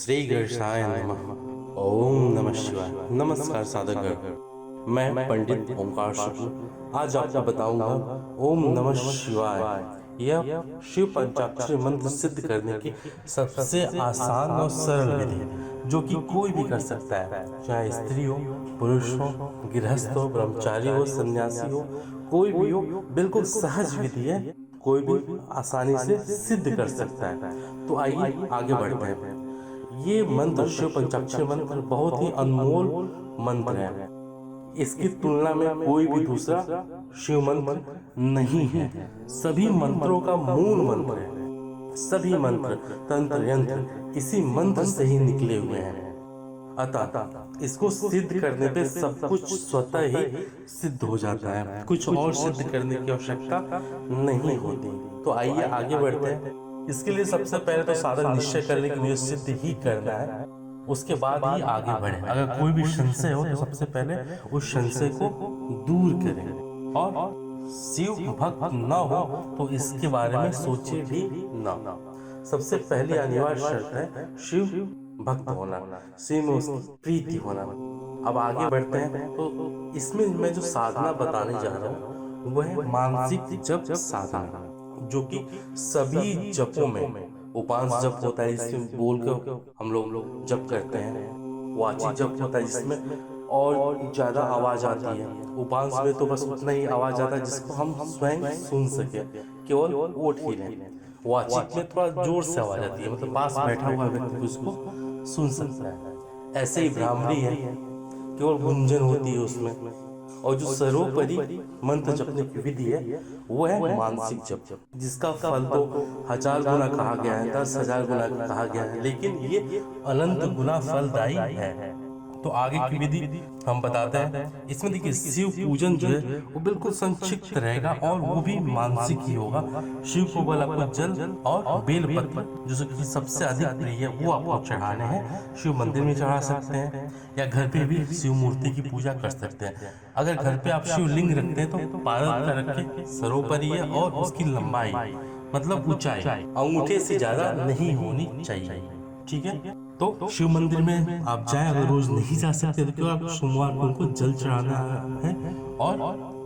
श्री गणेशाय नमः। ओम नमः शिवाय। नमस्कार साधकगण, मैं पंडित ओंकार शुक्ल आज आपको बताऊंगा ओम नमः शिवाय। यह शिव पंचाक्षरी मंत्र सिद्ध करने की सबसे आसान और सरल विधि है, जो कि कोई भी कर सकता है, चाहे स्त्री हो, पुरुष हो, गृहस्थ हो, ब्रह्मचारी हो, सन्यासी हो, कोई भी हो। बिल्कुल सहज विधि है, कोई भी आसानी से सिद्ध कर सकता है। तो आइए आगे बढ़ते हैं। ये मंत्र शिव पंचाक्षरी मंत्र बहुत ही अनमोल मंत्र है। इसकी तुलना में कोई भी दूसरा शिव मंत्र नहीं है। सभी मंत्रों का मूल मंत्र है। सभी मंत्र, तंत्र, यंत्र इसी मंत्र से ही निकले हुए हैं। अतः इसको सिद्ध करने पे सब कुछ स्वतः ही सिद्ध हो जाता है, कुछ और सिद्ध करने की आवश्यकता नहीं होती। तो आइए आगे बढ़ते हैं। इसके लिए सबसे पहले तो साधक निश्चय कर ले कि मुझे सिद्ध ही करना है, उसके बाद ही आगे बढ़े। अगर कोई भी संशय हो तो सबसे पहले उस संशय को दूर करें, और शिव भक्त न हो तो इसके बारे में सोचे भी न। सबसे पहली अनिवार्य शर्त है शिव भक्त होना, शिव में उसकी प्रीति होना। अब आगे बढ़ते हैं। तो इसमें मैं जो साधना बताने जा रहा हूँ वह है मानसिक जप साधना, जो कि सभी जपों में उपांश जप होता है, जिसमें बोल कर हम लोग जप करते हैं। वाची जप होता है जिसमें और ज्यादा आवाज आती है। उपांश में तो बस उतना ही आवाज आता है जिसको हम स्वयं सुन सके, केवल ओठ ही लें। वाचिक में थोड़ा जोर से आवाज आती है, मतलब पास बैठा हुआ व्यक्ति उसको सुन सकता है। ऐसे ही भ्रामरी है, केवल गुंजन होती है उसमें। और जो सर्वोपरि मंत्र जपने की विधि है वो है मानसिक जप, जिसका फल तो 1000 गुना कहा गया है, 10,000 गुना कहा गया है, लेकिन ये अनंत गुना फलदायी है। तो आगे की विधि हम बताते हैं। इसमें देखिए शिव पूजन जो है वो बिल्कुल संक्षिप्त रहेगा, और वो भी मानसिक ही होगा। शिव को बल आपको जल और बेल पत्र, जो कि सबसे अधिक प्रिय है, वो आपको चढ़ाने हैं। शिव मंदिर में चढ़ा सकते हैं, या घर पे भी शिव मूर्ति की पूजा कर सकते हैं। अगर घर पे आप शिवलिंग रखते हैं तो पारद का रखें, सर्वोपरि है, और उसकी लंबाई मतलब ऊंचाई अंगूठे से ज्यादा नहीं होनी चाहिए। ठीक है। तो शिव मंदिर में आप जाएं, अगर रोज नहीं जा सकते तो क्यों, आप सोमवार को उनको जल चढ़ाना है और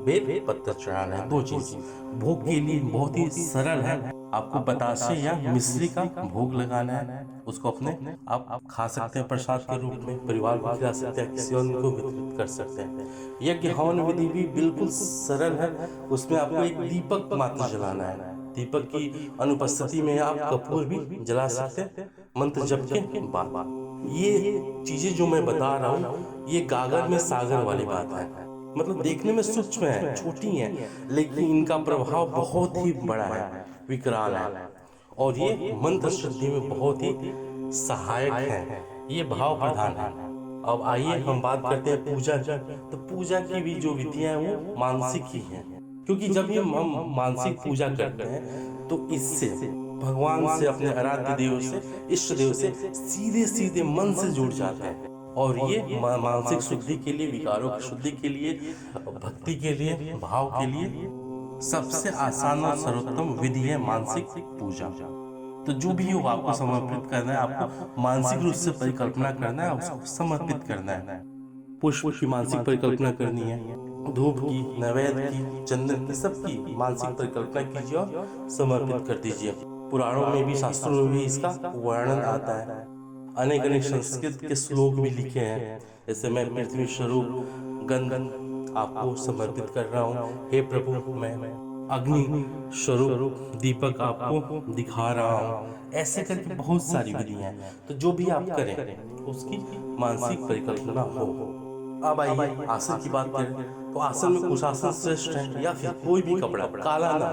बेल पत्थर चढ़ाना है। 2 चीज। भोग के लिए बहुत ही सरल है, आपको बतासे या मिश्री का भोग लगाना है। उसको अपने आप खा सकते हैं प्रसाद के रूप में, परिवार को खिला सकते हैं, किसी और को वितरित कर सकते हैं। यज्ञ हवन विधि भी बिल्कुल सरल है। उसमें आपको एक दीपक मात्र जलाना है। दीपक की अनुपस्थिति में आप कपूर भी जला सकते हैं मंत्र जप के बाद। ये चीजें जो मैं बता रहा हूँ ये गागर में सागर वाली बात है, मतलब देखने में सूक्ष्म है, छोटी है, लेकिन इनका प्रभाव बहुत ही बड़ा है, विकराल है, और ये मंत्र सिद्धि में बहुत ही सहायक है। ये भाव प्रधान है। अब आइए हम बात करते हैं पूजा की। तो पूजा की भी जो विधियां हैं वो मानसिक ही हैं, क्योंकि जब हम मानसिक पूजा करते हैं तो इससे भगवान से, अपने आराध्य देव से, इष्ट देव से सीधे सीधे मन से जुड़ जाते हैं। और ये मानसिक शुद्धि के लिए, विकारों की शुद्धि के लिए, भक्ति के लिए, भाव के लिए सबसे आसान और सर्वोत्तम विधि है मानसिक पूजा। तो जो भी हो आपको समर्पित करना है, आपको मानसिक रूप से परिकल्पना करना है, उसको समर्पित करना है। पुष्प की मानसिक परिकल्पना करनी है, धूप की, नैवेद्य की, चंदन की, सबकी मानसिक परिकल्पना कीजिए और समर्पित कर दीजिए। पुराणों में भी, शास्त्रों में भी इसका वर्णन आता है। अनेक अनेक संस्कृत के श्लोक भी लिखे हैं। जैसे मैं पृथ्वी स्वरूप गंध आपको समर्पित कर रहा हूँ, हे प्रभु मैं अग्नि स्वरूप दीपक आपको दिखा रहा हूँ। ऐसे करके बहुत सारी विधियां हैं। तो जो भी आप करें उसकी मानसिक परिकल्पना हो। अब आइए आसन की बात करें। तो आसन में कुशासन श्रेष्ठ है, या फिर कोई भी कपड़ा, काला ना,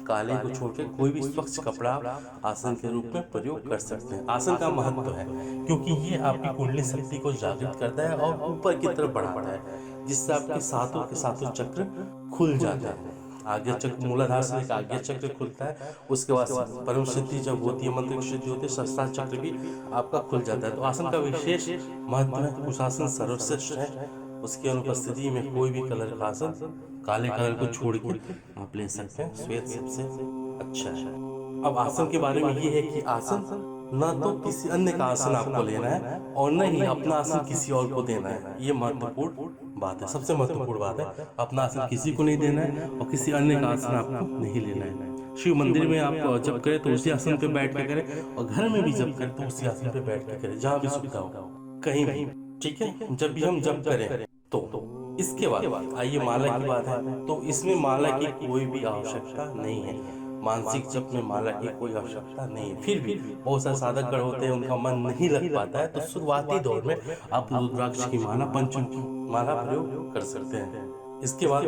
काले को छोड़कर कोई भी स्वच्छ कपड़ा आसन के रूप में प्रयोग कर सकते हैं। आसन का महत्व है क्योंकि ये आपकी कुंडली शक्ति को जागृत करता है और ऊपर की तरफ बढ़ाता है, जिससे आपके सातों के सातों चक्र खुल जाते हैं। आगे चक्र, मूलाधार से एक आगे चक्र खुलता है, उसके बाद परम सिद्धि जब होती है, मंत्र की सिद्धि होती है, सहस्त्रार चक्र भी आपका खुल जाता है। तो आसन का विशेष महत्व है। कुशासन सर्वश्रेष्ठ है। उसकी अनुपस्थिति में कोई भी कलर का आसन, काले कलर को छोड़ के आप ले सकते हैं। श्वेत सबसे अच्छा है। अब आसन के बारे में ये है कि आसन ना तो किसी अन्य का आसन आपको लेना है और न ही अपना आसन किसी और को देना है। ये महत्वपूर्ण बात है, सबसे महत्वपूर्ण बात है। अपना आसन किसी को नहीं देना है और किसी अन्य का आसन आपको नहीं लेना है। शिव मंदिर में आप जब करें तो उसी आसन पे बैठ के करें और घर में भी जब करें तो उसी आसन पे बैठ के करें, जहाँ भी सुविधा हो, कहीं भी। ठीक है, जब भी हम जब करें तो इसके बाद आइए माला की बात है। तो इसमें माला की कोई भी आवश्यकता नहीं है, मानसिक जप में माला की कोई आवश्यकता नहीं है। फिर भी बहुत सारे साधकगण होते हैं, उनका मन नहीं लग पाता है, तो शुरुआती दौर में आप रुद्राक्ष की माला, पंचमुखी माला प्रयोग कर सकते हैं। इसके बाद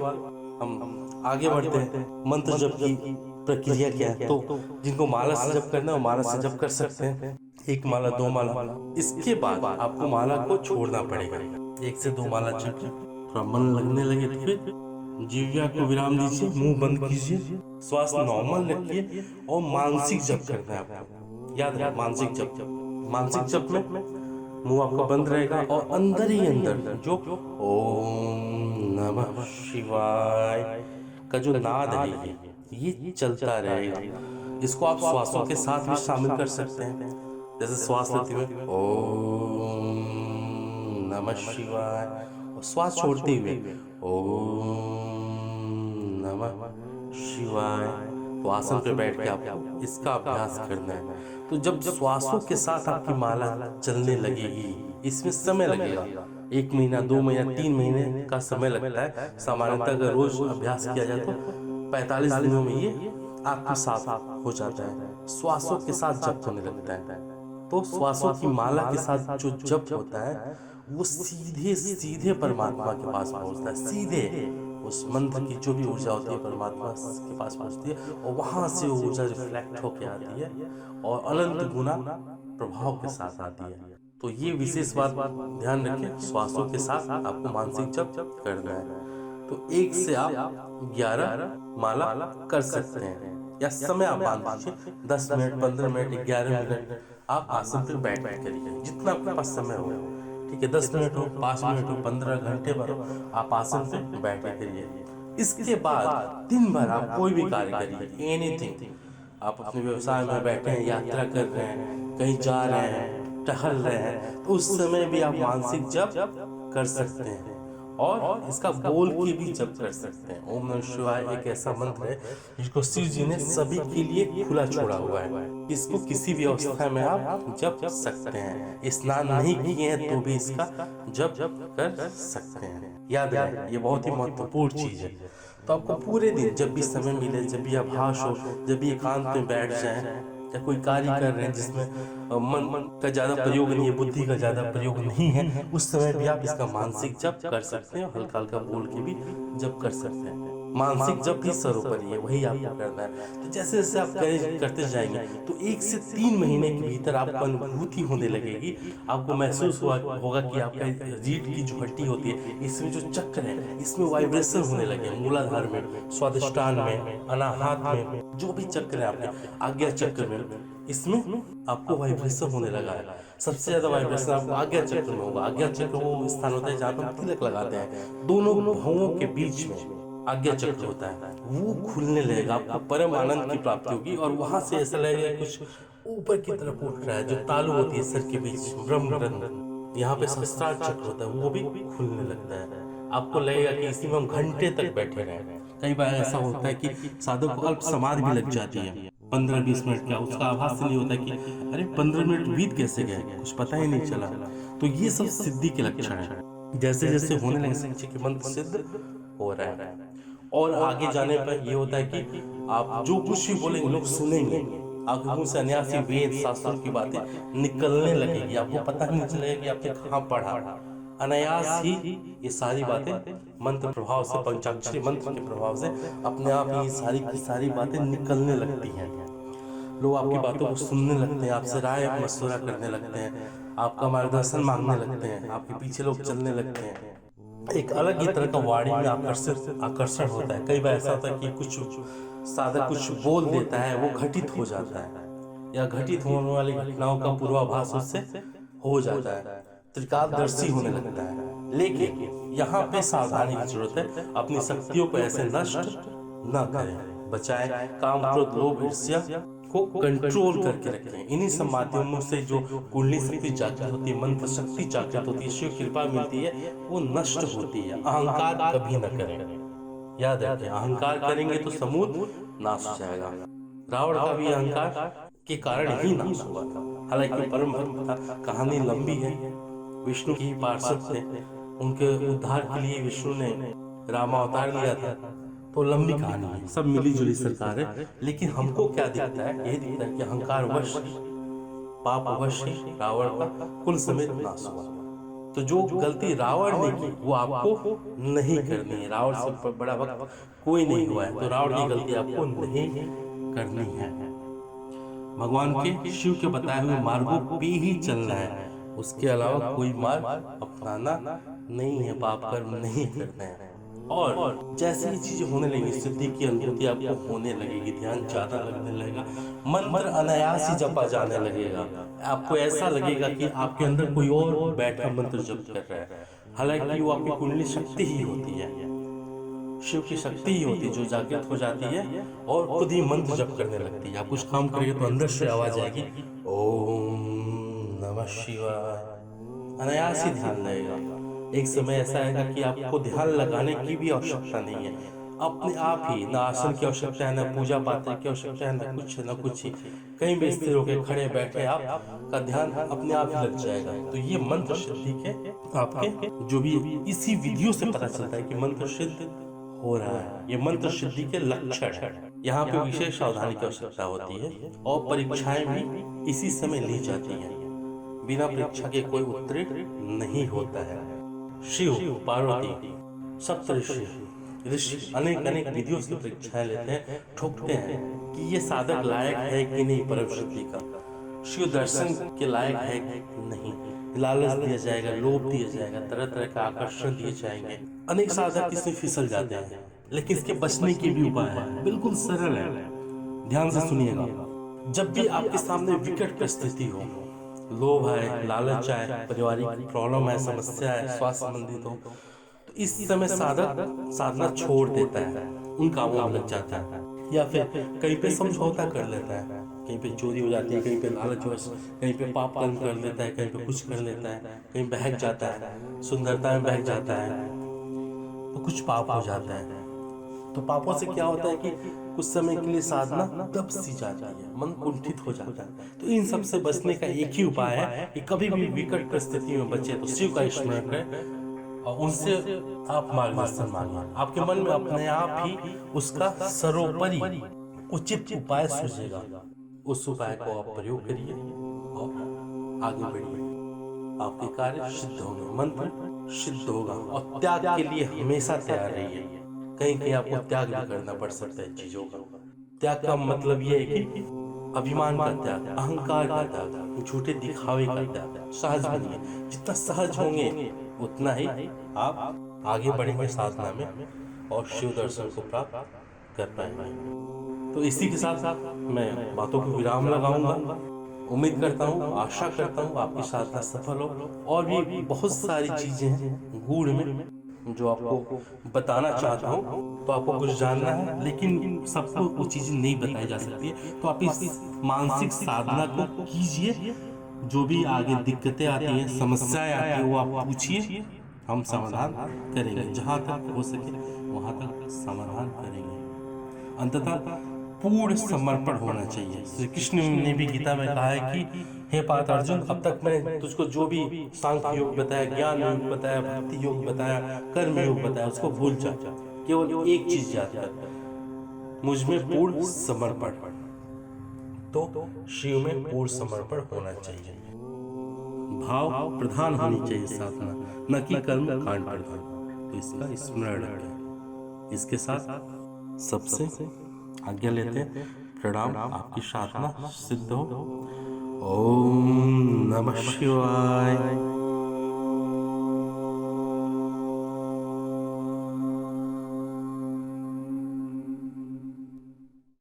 हम आगे बढ़ते हैं। मंत्र जप की प्रक्रिया क्या है? तो जिनको माला से जप करना है वो माला से जप कर सकते हैं, 1 माला 2 माला। इसके बाद आपको माला को छोड़ना पड़ेगा, 1 से 2 माला जप के थोड़ा मन लगने लगे तो फिर जीव्या को विराम दीजिए, मुंह बंद कीजिए, श्वास नॉर्मल रखिए और मानसिक जप करना है आपको। याद रहे, मानसिक जप। मानसिक जप में मुंह आपका बंद रहेगा और अंदर ही अंदर जो ओम नमः शिवाय का जो नाद है ये चलता रहेगा। इसको आप श्वासों के साथ भी शामिल कर सकते हैं। जैसे श्वास लेते हुए ओम नमः शिवाय और श्वास छोड़ते हुए ओम नमः शिवाय। तो आसन पे बैठ के आपको इसका अभ्यास करना है। तो जब श्वासों के साथ आपकी माला चलने लगेगी, इसमें समय लगेगा, 1 महीना 2 महीना 3 महीने का समय लगता है। सामान्यतः अगर रोज अभ्यास किया जाए तो 45 दिनों में ये आपके साथ हो जाता है। श्वासों के साथ जप होने लगता है। तो श्वासों की माला के साथ जो जप होता है वो सीधे सीधे परमात्मा के पास पहुंचता है। सीधे उस मंत्र की जो भी ऊर्जा होती है परमात्मा के पास पहुंचती है और वहां से वो ऊर्जा रिफ्लेक्ट होके आती है और अनंत गुना प्रभाव के साथ आती है। तो ये विशेष बात ध्यान रखें, श्वासों के साथ आपको मानसिक जप करना है। तो 1 से आप 11 माला कर सकते हैं या समय आप मान लीजिए 10 मिनट 15 मिनट 11 मिनट आप आसन पर बैठ करिए, जितना आपके पास समय हो। ठीक है, 10 मिनट हो, 5 मिनट हो, 15 घंटे भर हो, आप आसन पे बैठ के करिए। इसके बाद दिन भर आप कोई भी कार्य करिए, एनीथिंग। आप अपने व्यवसाय में बैठे हैं, यात्रा कर रहे हैं, कहीं जा रहे हैं, टहल रहे हैं, तो उस समय भी आप मानसिक जप कर सकते हैं और इसका बोल के भी जप कर सकते हैं। ओम नमः शिवाय एक ऐसा मंत्र है जिसको शिव जी ने सभी के लिए खुला छोड़ा हुआ है। इसको किसी भी अवस्था में आप जप सकते हैं। स्नान नहीं किए हैं तो भी इसका जप कर सकते हैं। याद रहे, ये बहुत ही महत्वपूर्ण चीज है। तो आपको पूरे दिन जब भी समय मिले, जब भी आभास हो, जब भी एकांत में बैठ जाए या कोई कार्य कर रहे हैं जिसमें मन का ज्यादा प्रयोग नहीं है, बुद्धि का ज्यादा प्रयोग नहीं है, उस समय भी आप इसका मानसिक जप कर सकते हैं और हल्का हल्का बोल के भी जप कर सकते हैं। मानसिक जप ही सर्वोपरि है, वही आपको करना है। तो जैसे जैसे आप करते जाएंगे तो 1 से 3 महीने के भीतर आपको अनुभूति होने लगेगी। आपको महसूस होगा कि आपका रीढ़ की जो हड्डी होती है, इसमें जो चक्र है, इसमें वाइब्रेशन होने लगे। मूलाधार में, स्वादिष्टान में, अनाहत में, जो भी चक्र है आपके आज्ञा चक्र में, इसमें आपको वाइब्रेशन होने लगा है। सबसे ज्यादा वाइब्रेशन आपको आज्ञा चक्र में होगा। आज्ञा चक्र वो स्थान होता है जहाँ पर हम तिलक लगाते हैं, दोनों भवों के बीच में आज्ञा चक्र होता है। वो खुलने लगेगा, आपको परम आनंद की प्राप्ति होगी और वहां से ऐसा लगेगा कुछ ऊपर की तरफ उठ रहा है। जो तालु होती है सर के बीच, ब्रह्म रंध्र, यहाँ पे सहस्त्रार चक्र होता है, वो भी खुलने लगता है। आपको लगेगा कि इसी में हम घंटे तक बैठे रहे। कई बार ऐसा होता है कि साधक को अल्प समाधि भी लग जाती है 15-20 मिनट का, उसका आभास नहीं होता कि अरे 15 मिनट बीत कैसे गए, कुछ पता ही नहीं चला। तो ये सब सिद्धि के लक्षण है। जैसे जैसे होने लगे शिक्षक के मंत्र सिद्ध हो रहा है और आगे जाने पर ये होता है कि आप जो कुछ भी बोलेंगे लोग सुनेंगे। आपके मुंह से अनायास ही वेद शास्त्रों की बातें निकलने लगेगी, आपको पता नहीं चलेगा कि आपने कहाँ पढ़ा। अनायास ही ये सारी बातें मंत्र प्रभाव से, पंचाक्षरी मंत्र के प्रभाव से अपने आप ये सारी की सारी बातें निकलने लगती हैं। लोग आपकी बातों को सुनने लगते हैं, आपसे राय मशवरा करने लगते हैं, आपका मार्गदर्शन मांगने लगते हैं, आपके पीछे लोग चलने लगते हैं। एक अलग ही तरह का वाणी में आकर्षण होता है। कई बार ऐसा होता है कि कुछ साधक कुछ बोल देता है, वो घटित हो जाता है या घटित होने वाली घटनाओं का पूर्वाभास उससे हो जाता है, त्रिकालदर्शी होने लगता है। लेकिन यहाँ पे सावधानी की जरूरत है, अपनी शक्तियों को ऐसे नष्ट न करें, बचाएं। काम, क्रोध, लोभ, ईर्ष्या को कंट्रोल करके रखें। इन्हीं सब माध्यमों से जो कुंडली शक्ति जागृत होती है, मंत्र शक्ति जागृत होती है, शिव कृपा मिलती है, वो नष्ट होती है। अहंकार कभी न करें, याद रखें, अहंकार करेंगे तो समूल नाश हो जाएगा। रावण का भी अहंकार के कारण ही नाश हुआ था। हालांकि परम भक्त था, कहानी लंबी है। विष्णु की पार्षद थे, उनके उद्धार के लिए विष्णु ने रामावतार लिया था, तो लंबी कहानी है, सब मिली जुली सरकार है। लेकिन हमको क्या दिखता है, ये दिखता है कि अहंकार वश पाप वश रावण का कुल समेत नाश हुआ। तो जो गलती रावण ने की वो आपको नहीं करनी है। रावण से बड़ा वक्त कोई नहीं हुआ है, तो रावण की गलती आपको नहीं करनी है। भगवान के शिव के बताए हुए मार्गों पे ही चलना है, उसके अलावा कोई मार्ग अपनाना नहीं है, पाप कर्म नहीं करना है। और जैसे ही चीजें होने लगेगी, सिद्धि की अनुभूति आपको होने लगेगी, ध्यान ज्यादा लगने लगेगा, मंत्र अनायास ही जपा जाने लगेगा। आपको ऐसा लगेगा कि आपके अंदर कोई और बैठा मंत्र जप कर रहा है, हालांकि वो आपकी कुंडली शक्ति ही होती है, शिव की शक्ति ही होती है जो जागृत हो जाती है और खुद ही मंत्र जप करने लगती है। आप कुछ काम करेंगे तो अंदर से आवाज आएगी, ओम नमः शिवाय, अनायास ही ध्यान लगेगा। एक समय ऐसा आएगा कि आपको ध्यान लगाने की भी आवश्यकता नहीं है, अपने आप ही, ना आसन की आवश्यकता है, ना पूजा पात्र की आवश्यकता है, ना कुछ ही, कहीं भी स्थिर होकर खड़े बैठे आप का ध्यान अपने आप ही लग जाएगा। तो ये मंत्र सिद्धि के आपके जो भी इसी विधियों से पता चलता है कि मंत्र सिद्ध हो रहा है, ये मंत्र सिद्धि के लक्षण है। यहाँ पे विशेष सावधानी की आवश्यकता होती है और परीक्षाएं भी इसी समय ली जाती हैं। बिना परीक्षा के कोई उत्तीर्ण नहीं होता है। शिव, पार्वती, सप्तऋषि, अनेक अनेक विधियों से परीक्षाएं लेते हैं, ठोकते हैं कि ये साधक लायक है कि नहीं परम सिद्धि का, शिव दर्शन के लायक है कि नहीं। लालच दिया जाएगा, लोभ दिया जाएगा, तरह तरह का आकर्षण दिए जाएंगे। अनेक साधक इसमें फिसल जाते हैं, लेकिन इसके बचने के भी उपाय है, बिल्कुल सरल है, ध्यान से सुनिएगा। जब भी आपके सामने विकट परिस्थिति हो, लोभ है, लालच है, पारिवारिक प्रॉब्लम है, समस्या है, स्वास्थ्य संबंधित हो, तो इस समय साधक साधना छोड़ देता है, उन कामों में लग जाता है, या फिर कहीं पे समझौता कर लेता है, कहीं पे चोरी हो जाती है, कहीं पे लालच, कहीं पे पाप कर्म कर लेता है, कहीं पे कुछ कर लेता है, कहीं बहक जाता है, सुंदरता में बहक जाता है, तो कुछ पाप हो जाता है। तो पापों से क्या होता है कि कुछ समय के लिए साधना दब सी जाती है, मन कुंठित हो जाता है। तो इन सब से बचने का एक ही उपाय है कि कभी भी विकट परिस्थिति में बचे तो शिव का स्मरण करें और उनसे आप मार्गदर्शन मांगे। आपके मन में अपने आप ही उसका सर्वोपरि उचित उपाय सूझेगा, उस उपाय को आप प्रयोग करिए और आगे बढ़िए, आपके कार्य सिद्ध होंगे, मंत्र सिद्ध होगा। और त्याग के लिए हमेशा तैयार रहिए, कहीं कहीं आपको त्याग भी करना पड़ सकता है चीजों का। त्याग का मतलब ये है कि अभिमान का त्याग, अहंकार का त्याग, झूठे दिखावे का त्याग। सहज बनिए, जितना सहज होंगे उतना ही आप आगे बढ़ेंगे साधना में और शिव दर्शन को प्राप्त कर पाएंगे। तो इसी के साथ साथ मैं बातों को विराम लगाऊंगा। उम्मीद करता हूँ, आशा करता हूँ आपकी साधना सफल हो। और भी बहुत सारी चीजें हैं गूढ़ में जो आपको बताना चाहता हूँ, तो आपको कुछ जानना है, लेकिन सबको वो चीजें नहीं बताई जा सकती है। तो आप इस मानसिक साधना को कीजिए, जो भी आगे दिक्कतें आती हैं, समस्याएं आती हैं, वो आप पूछिए, हम समाधान करेंगे, जहाँ तक हो सके वहाँ तक समाधान करेंगे। अंततः पूर्ण समर्पण होना चाहिए। श्री कृष्ण ने भी गीता में कहा है कि हे पार्थ अर्जुन, अब तक मैंने तुझको जो भी सांख्य योग बताया, ज्ञान योग बताया, भक्ति योग बताया, कर्म योग बताया, उसको भूल जा, केवल एक चीज याद कर, मुझ में पूर्ण समर्पण। तो शिव में पूर्ण समर्पण होना चाहिए, भाव प्रधान होनी चाहिए साधना, न कि कर्म कांड प्रधान। तो इसका स्मरण रखें। इसके साथ सबसे आज्ञा लेते हैं, प्रणाम, आपकी साधना सिद्ध हो। ओम नमः शिवाय।